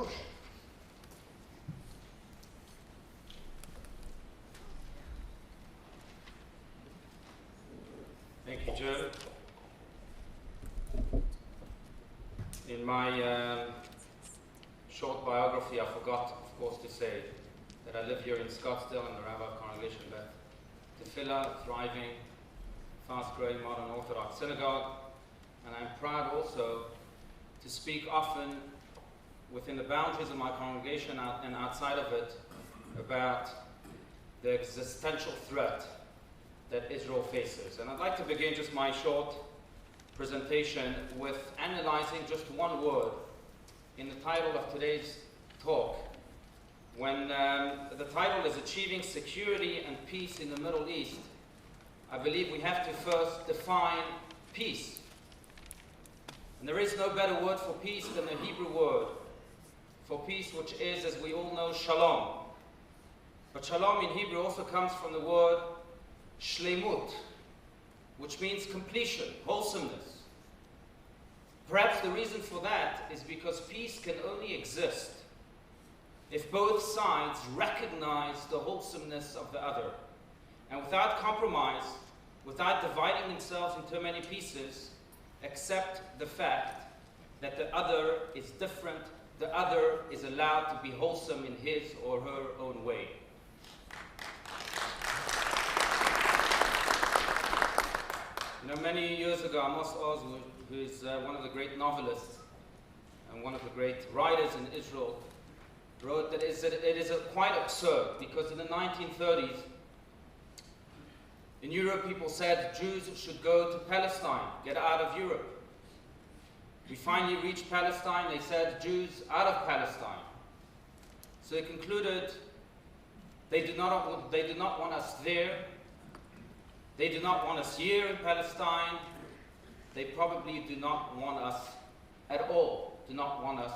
Allouche. Thank you, Joe. In my short biography, I forgot, of course, to say that I live here in Scottsdale in the Rabbi Congregation Beth Tefillah, thriving, fast-growing modern Orthodox synagogue, and I'm proud also to speak often within the boundaries of my congregation and outside of it about the existential threat that Israel faces. And I'd like to begin just my short presentation with analyzing just one word in the title of today's talk. When the title is Achieving Security and Peace in the Middle East, I believe we have to first define peace. And there is no better word for peace than the Hebrew word for peace, which is, as we all know, shalom. But shalom in Hebrew also comes from the word shlemut, which means completion, wholesomeness. Perhaps the reason for that is because peace can only exist if both sides recognize the wholesomeness of the other. And without compromise, without dividing themselves into many pieces, accept the fact that the other is different, the other is allowed to be wholesome in his or her own way. You know, many years ago, Amos Oz, who is one of the great novelists and one of the great writers in Israel, wrote that it is quite absurd, because in the 1930s, in Europe, people said Jews should go to Palestine, get out of Europe. We finally reached Palestine. They said Jews out of Palestine. So they concluded they do not want us there. They do not want us here in Palestine. They probably do not want us at all, do not want us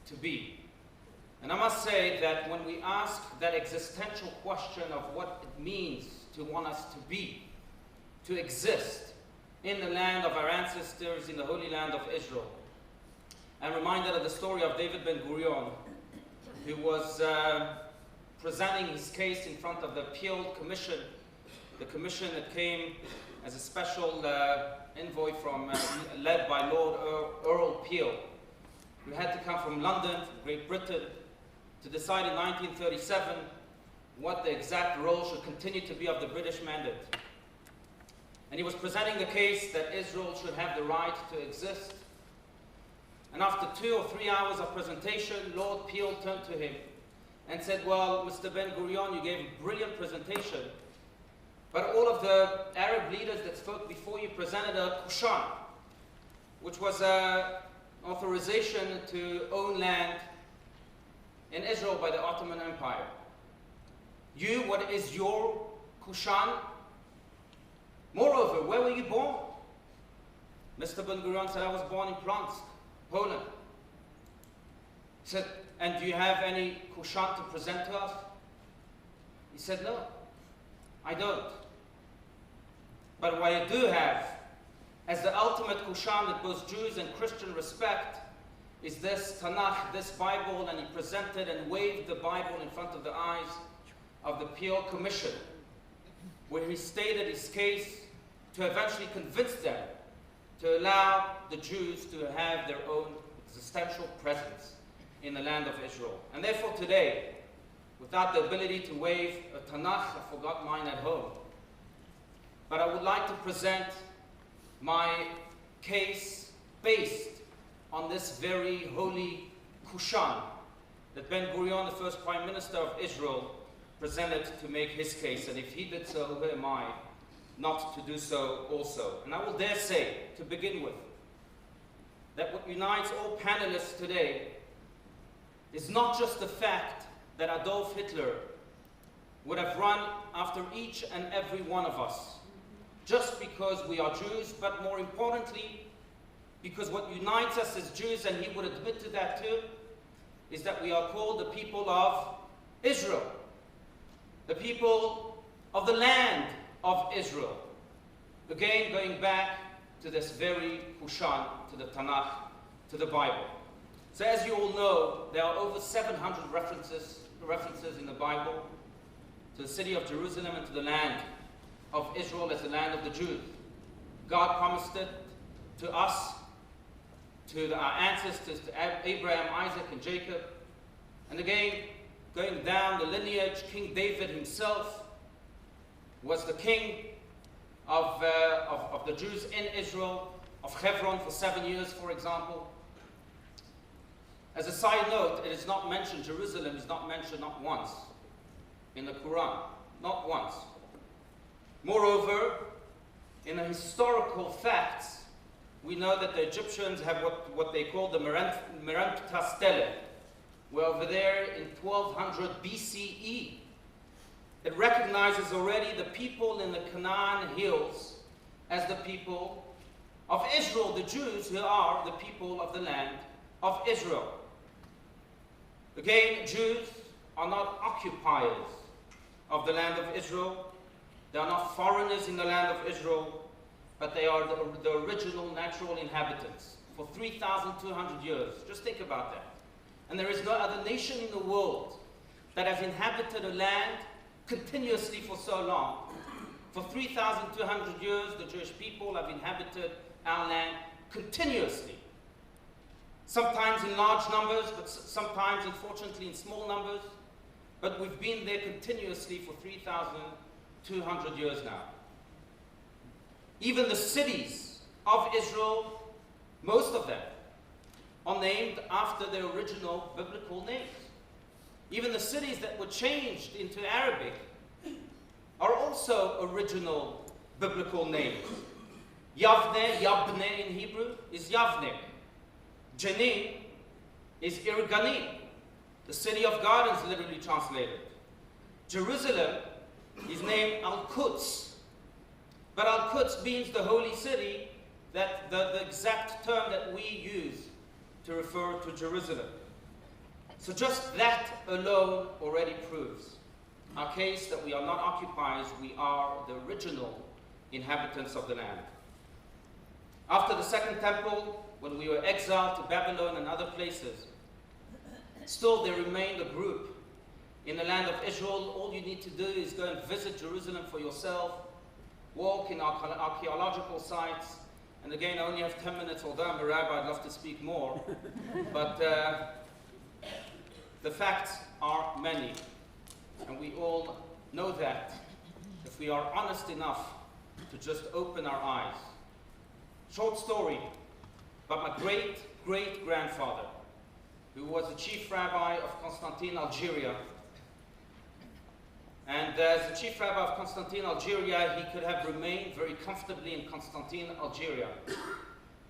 to be. And I must say that when we ask that existential question of what it means to want us to be, to exist in the land of our ancestors, in the Holy Land of Israel, I'm reminded of the story of David Ben Gurion, who was presenting his case in front of the Peel Commission, the commission that came as a special envoy led by Lord Earl Peel, who had to come from London, Great Britain, to decide in 1937 what the exact role should continue to be of the British mandate. And he was presenting the case that Israel should have the right to exist. And after 2 or 3 hours of presentation, Lord Peel turned to him and said, "Well, Mr. Ben Gurion, you gave a brilliant presentation, but all of the Arab leaders that spoke before you presented a kushan, which was an authorization to own land in Israel by the Ottoman Empire. What is your kushan? Moreover, where were you born?" Mr. Ben Gurion said, "I was born in Plansk, Poland." He said, "And do you have any kushan to present to us?" He said, "No, I don't. But what I do have, as the ultimate kushan that both Jews and Christians respect, is this Tanakh, this Bible," and he presented and waved the Bible in front of the eyes of the Peel Commission, where he stated his case to eventually convince them to allow the Jews to have their own existential presence in the land of Israel. And therefore today, without the ability to wave a Tanakh, I forgot mine at home, but I would like to present my case based on this very holy kushan that Ben Gurion, the first Prime Minister of Israel, presented to make his case. And if he did so, who am I not to do so also? And I will dare say, to begin with, that what unites all panelists today is not just the fact that Adolf Hitler would have run after each and every one of us, just because we are Jews, but more importantly, because what unites us as Jews, and he would admit to that too, is that we are called the people of Israel, the people of the land of Israel. Again, going back to this very Kushan, to the Tanakh, to the Bible. So as you all know, there are over 700 references in the Bible to the city of Jerusalem and to the land of Israel as the land of the Jews. God promised it to us, to our ancestors, to Abraham, Isaac, and Jacob. And again, going down the lineage, King David himself was the king of the Jews in Israel, of Hebron for 7 years, for example. As a side note, it is not mentioned, Jerusalem is not mentioned not once in the Quran, not once. Moreover, in the historical facts, we know that the Egyptians have what they call the Merempta Stele. We're over there in 1200 BCE. It recognizes already the people in the Canaan hills as the people of Israel, the Jews who are the people of the land of Israel. Again, Jews are not occupiers of the land of Israel. They are not foreigners in the land of Israel, but they are the original natural inhabitants for 3,200 years. Just think about that. And there is no other nation in the world that has inhabited a land continuously for so long. For 3,200 years, the Jewish people have inhabited our land continuously. Sometimes in large numbers, but sometimes, unfortunately, in small numbers. But we've been there continuously for 3,200 years now. Even the cities of Israel, most of them, are named after their original biblical names. Even the cities that were changed into Arabic are also original biblical names. Yavne in Hebrew, is Yavne. Jenin is Ir-Ganim, the city of gardens, literally translated. Jerusalem is named Al-Quds, but Al-Quds means the holy city, that the exact term that we use to refer to Jerusalem. So just that alone already proves our case that we are not occupiers, we are the original inhabitants of the land. After the Second Temple, when we were exiled to Babylon and other places, still there remained a group in the land of Israel. All you need to do is go and visit Jerusalem for yourself, walk in archaeological sites, and again, I only have 10 minutes, although I'm a rabbi, I'd love to speak more, but the facts are many, and we all know that if we are honest enough to just open our eyes. Short story about my great-great-grandfather, who was the chief rabbi of Constantine, Algeria. And as the chief rabbi of Constantine, Algeria, he could have remained very comfortably in Constantine, Algeria.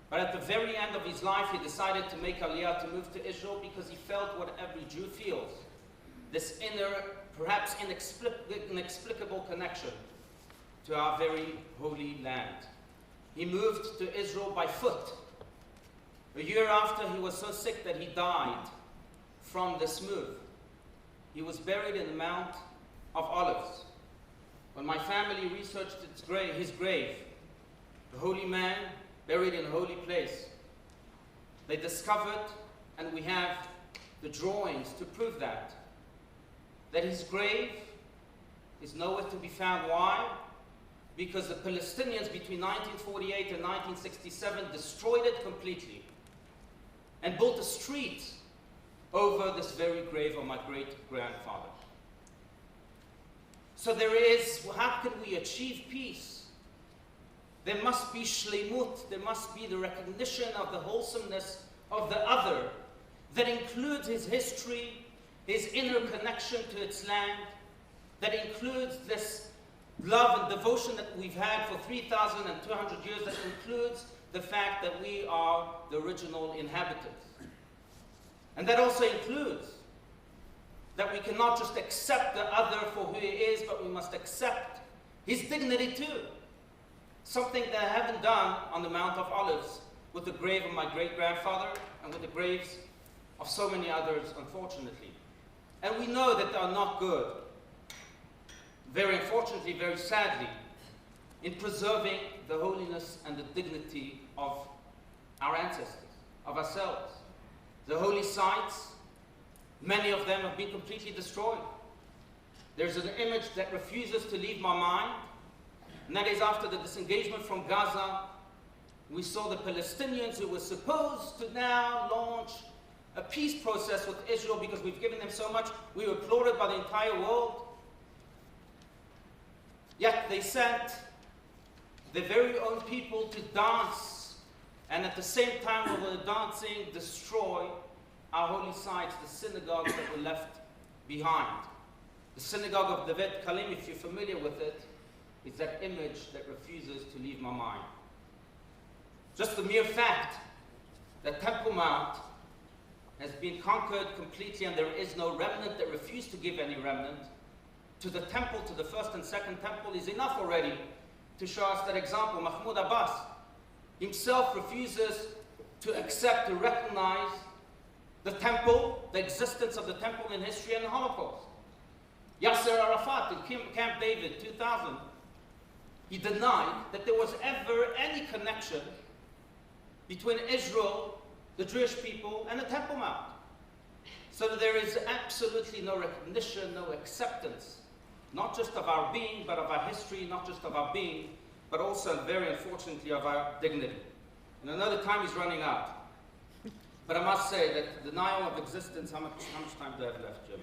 But at the very end of his life, he decided to make Aliyah, to move to Israel, because he felt what every Jew feels, this inner, perhaps inexplicable connection to our very holy land. He moved to Israel by foot. A year after, he was so sick that he died from this move. He was buried in the Mount of Olives. When my family researched his grave, the holy man buried in a holy place, they discovered, and we have the drawings to prove that his grave is nowhere to be found. Why? Because the Palestinians between 1948 and 1967 destroyed it completely and built a street over this very grave of my great-grandfather. So there is, how can we achieve peace? There must be shleimut, there must be the recognition of the wholesomeness of the other that includes his history, his inner connection to its land, that includes this love and devotion that we've had for 3,200 years, that includes the fact that we are the original inhabitants. And that also includes that we cannot just accept the other for who he is, but we must accept his dignity too. Something that I haven't done on the Mount of Olives with the grave of my great-grandfather and with the graves of so many others, unfortunately. And we know that they are not good, very unfortunately, very sadly, in preserving the holiness and the dignity of our ancestors, of ourselves. The holy sites, many of them have been completely destroyed. There's an image that refuses to leave my mind, and that is after the disengagement from Gaza, we saw the Palestinians who were supposed to now launch a peace process with Israel because we've given them so much. We were applauded by the entire world. Yet they sent their very own people to dance, and at the same time while they were dancing, destroy our holy sites, the synagogues that were left behind. The synagogue of David Kalim, if you're familiar with it, is that image that refuses to leave my mind. Just the mere fact that Temple Mount has been conquered completely and there is no remnant, that refused to give any remnant to the temple, to the first and second temple, is enough already to show us that example. Mahmoud Abbas himself refuses to accept, to recognize the temple, the existence of the temple in history and the Holocaust. Yasser Arafat in Camp David 2000, he denied that there was ever any connection between Israel, the Jewish people, and the Temple Mount. So that there is absolutely no recognition, no acceptance, not just of our being, but of our history, not just of our being, but also, very unfortunately, of our dignity. And another time is running out. But I must say that the denial of existence, how much time do I have left, Jim?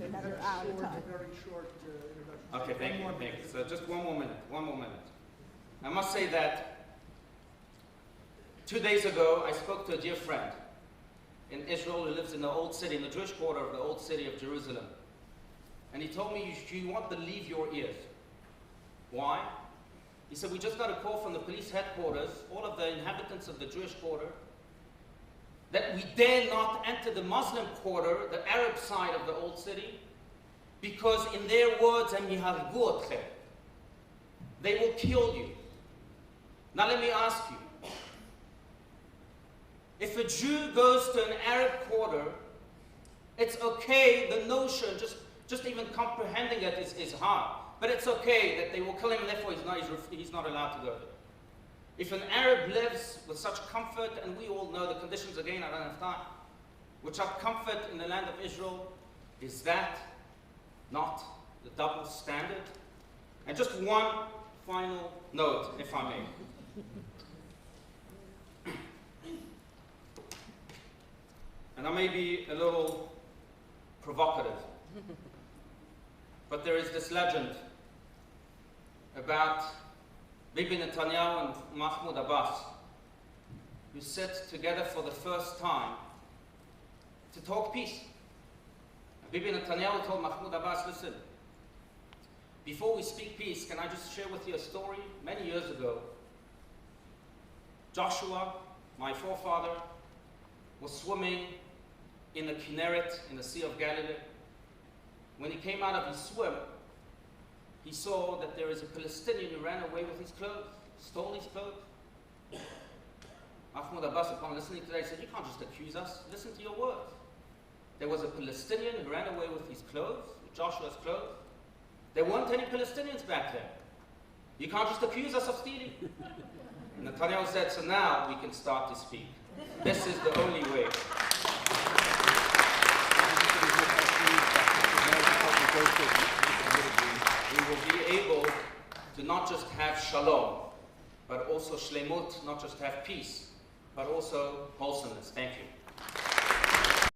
Another hour. Very short introduction. Okay, thank you. So just one more minute. I must say that 2 days ago, I spoke to a dear friend in Israel who lives in the old city, in the Jewish quarter of the old city of Jerusalem. And he told me, you want to leave your ears. Why? He said, we just got a call from the police headquarters, all of the inhabitants of the Jewish quarter, that we dare not enter the Muslim quarter, the Arab side of the old city, because in their words, they will kill you. Now let me ask you, if a Jew goes to an Arab quarter, it's okay, the notion, just even comprehending it is hard, but it's okay that they will kill him, and therefore he's not allowed to go there. If an Arab lives with such comfort, and we all know the conditions, again, I don't have time, with such comfort in the land of Israel, is that not the double standard? And just one final note, if I may. And I may be a little provocative, but there is this legend about Bibi Netanyahu and Mahmoud Abbas, who sit together for the first time to talk peace. And Bibi Netanyahu told Mahmoud Abbas, listen, before we speak peace, can I just share with you a story? Many years ago, Joshua, my forefather, was swimming in the Kinneret, in the Sea of Galilee. When he came out of his swim, he saw that there is a Palestinian who ran away with his clothes, stole his clothes. Mahmoud Abbas, upon listening to that, said, you can't just accuse us, listen to your words. There was a Palestinian who ran away with his clothes, with Joshua's clothes. There weren't any Palestinians back then. You can't just accuse us of stealing. And Netanyahu said, so now we can start to speak. This is the only way. We will be able to not just have shalom, but also shlemut, not just have peace, but also wholesomeness. Thank you.